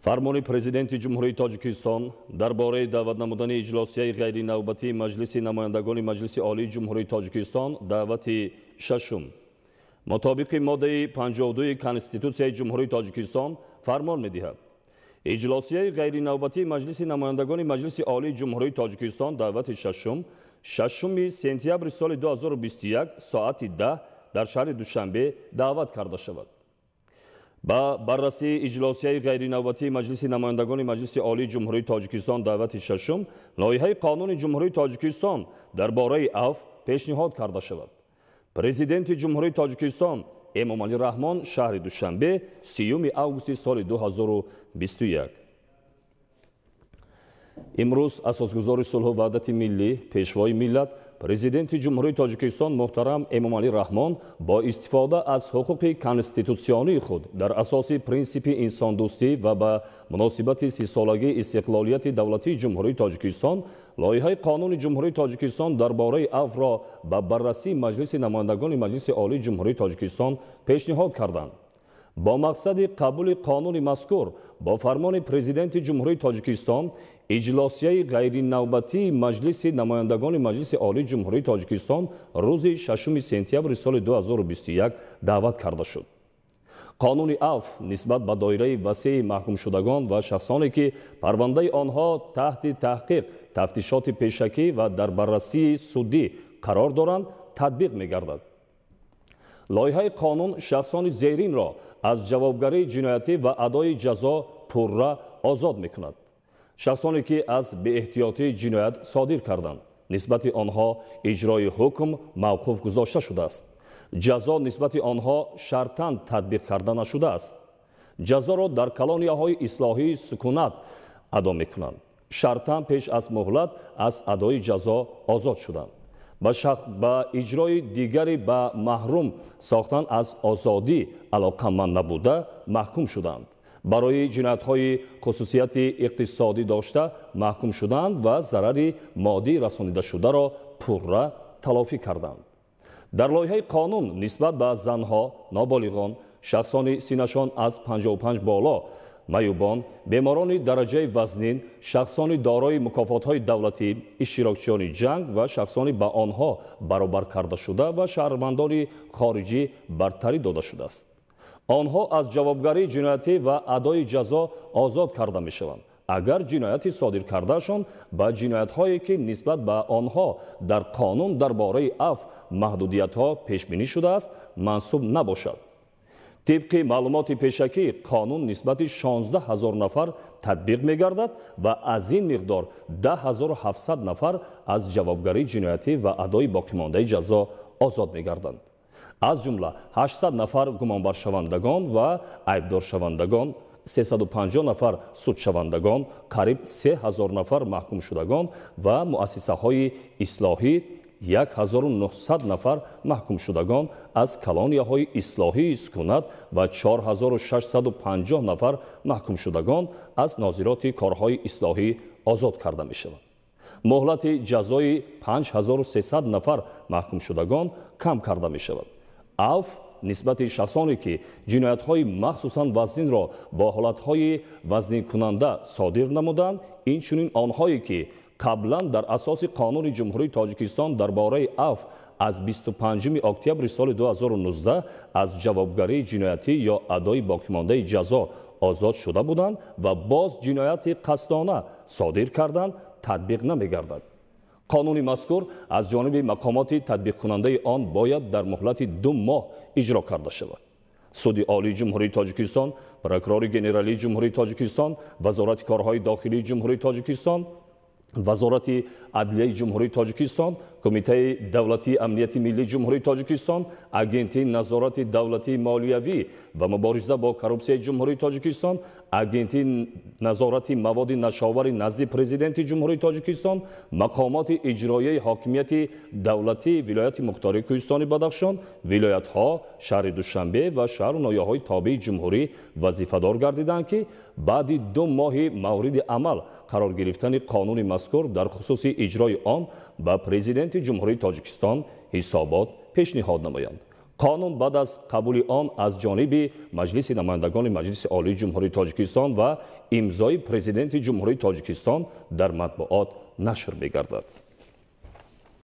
фармони президенти ҷумҳурии Тоҷикистон дар бораи даъват намудани иҷлосияи ғайринавбатии Маҷлиси намояндагони Маҷлиси Олии Ҷумҳурии Тоҷикистон давати шашум мутобиқи моддаи 52 Конститутсияи Ҷумҳурии Тоҷикистон фармон медиҳад. иҷлосияи ғайринавбатии Маҷлиси намояндагони Маҷлиси Олии Ҷумҳурии Тоҷикистон давати шашуми сентябри соли 2021 соати 10 дар шаҳри Душанбе даъват карда шавад. ба баррасии иҷлосияи ғайринавбатии Маҷлиси намояндагони Маҷлиси Олии Ҷумҳурии Тоҷикистон давати шашум лоиҳаи Қонуни Ҷумҳурии Тоҷикистон дар бораи афв пешниҳод карда шавад. Президенти Ҷумҳурии Тоҷикистон Эмомалӣ Раҳмон шаҳри Душанбе 30 августи соли 2021. имрӯз асосгузори сулҳу ваҳдати миллӣ пешвои миллат президенти Ҷумҳурии Тоҷикистон муҳтарам Эмомалӣ Раҳмон бо истифода аз ҳуқуқи конститутсионии худ дар асоси принсипи инсондӯстӣ ва ба муносибати сисолагии истиқлолияти давлатии Ҷумҳурии Тоҷикистон лоиҳаи Қонуни Ҷумҳурии Тоҷикистон дар бораи афвро ба баррасии Маҷлиси намояндагони Маҷлиси Олии Ҷумҳурии Тоҷикистон пешниҳод карданд. бо мақсади қабули қонуни мазкур бо фармони президенти Ҷумҳурии Тоҷикистон иҷлосияи ғайринавбатии Маҷлиси намояндагони Маҷлиси Олии Ҷумҳурии Тоҷикистон рӯзи 6 сентябри соли 2021 даъват карда шуд. қонуни афв нисбат ба доираи васеи маҳкумшудагон ва шахсоне ки парвандаи онҳо таҳти таҳқиқ, тафтишоти пешакӣ ва дар баррасии судӣ қарор доранд татбиқ мегардад. лоиҳаи қонун шахсони зеринро аз ҷавобгарии ҷиноятӣ ва адои ҷазо пурра озод мекунад. шахсоне ки аз беэҳтиётии ҷиноят содир карданд нисбати онҳо иҷрои ҳукм мавқуф гузошта шудааст. ҷазо нисбати онҳо шартан татбиқ карда нашудааст. ҷазоро дар колонияҳои ислоҳии сукунат адо мекунанд. шартан пеш аз муҳлат аз адои ҷазо озод шуданд. ба иҷрои дигари ба маҳрум сохтан аз озодӣ алоқаманд набуда маҳкум шуданд. барои ҷиноятҳои хусусияти иқтисодӣ дошта маҳкум шуданд ва зарари моддӣ расонидашударо пурра талофӣ карданд. дар лоиҳаи қонун нисбат ба занҳо, ноболиғон, шахсони синашон аз 55 боло, маюбон, беморони дараҷаи вазнин, шахсони дорои мукофотҳои давлатӣ, иштирокчиёни ҷанг ва шахсони ба онҳо баробар карда шуда ва шаҳрвандони хориҷӣ бартарӣ дода шудааст. онҳо аз ҷавобгарии ҷиноятӣ ва адои ҷазо озод карда мешаванд агар ҷинояти содир кардаашон ба ҷиноятҳое ки нисбат ба онҳо дар қонун дар бораи афв маҳдудиятҳо пешбинӣ шудааст мансуб набошад. тибқи маълумоти пешакӣ қонун нисбати 16 000 нафар татбиқ мегардад ва аз ин миқдор 10 700 нафар аз ҷавобгарии ҷиноятӣ ва адои боқимондаи ҷазо озод мегарданд. аз ҷумла 800 нафар гумонбаршавандагон ва айбдоршавандагон, 350 нафар судшавандагон, қариб 3000 нафар маҳкумшудагон ва муассисаҳои ислоҳӣ 1900 нафар маҳкумшудагон аз колонияҳои ислоҳии сукунат ва 4650 нафар маҳкумшудагон аз нозироти корҳои ислоҳӣ озод карда мешаванд. муҳлати ҷазои 5300 нафар маҳкумшудагон кам карда мешавад. афв нисбати шахсоне ки ҷиноятҳои махсусан вазнинро бо ҳолатҳои вазнинкунанда содир намуданд, инчунин онҳое ки қаблан дар асоси Қонуни Ҷумҳурии Тоҷикистон дар бораи афв аз 25 октябри соли 2019 аз ҷавобгарии ҷиноятӣ ё адои боқимондаи ҷазо озод шуда буданд ва боз ҷинояти қасдона содир карданд татбиқ намегардад. қонуни мазкур аз ҷониби мақомоти татбиқкунандаи он бояд дар муҳлати 2 моҳ иҷро карда шавад. суди Олии Ҷумҳурии Тоҷикистон, прокурори генералии Ҷумҳурии Тоҷикистон, вазорати корҳои дохилии Ҷумҳурии Тоҷикистон, вазорати адлияи Ҷумҳурии Тоҷикистон, Кумитаи давлатии амнияти миллии Ҷумҳурии Тоҷикистон, агентии назорати давлатии молиявӣ ва мубориза бо коррупсияи Ҷумҳурии Тоҷикистон, агентии назорати маводи нашовари назди президенти Ҷумҳурии Тоҷикистон, мақомоти иҷроияи ҳокимияти давлатии вилояти мухтории Кӯҳистони Бадахшон, вилоятҳо, шаҳри Душанбе ва шаҳру ноҳияҳои тобеи ҷумҳурӣ вазифадор гардиданд ки баъди 2 моҳи мавриди амал қарор гирифтани қонуни мазкур дар хусуси иҷрои он ба президенти Ҷумҳурии Тоҷикистон ҳисобот пешниҳод намоянд. қонун баъд аз қабули он аз ҷониби маҷлиси намояндагони маҷлиси олии ҷумҳурии тоҷикистон ва имзои президенти ҷумҳурии тоҷикистон дар матбуот нашр мегардад.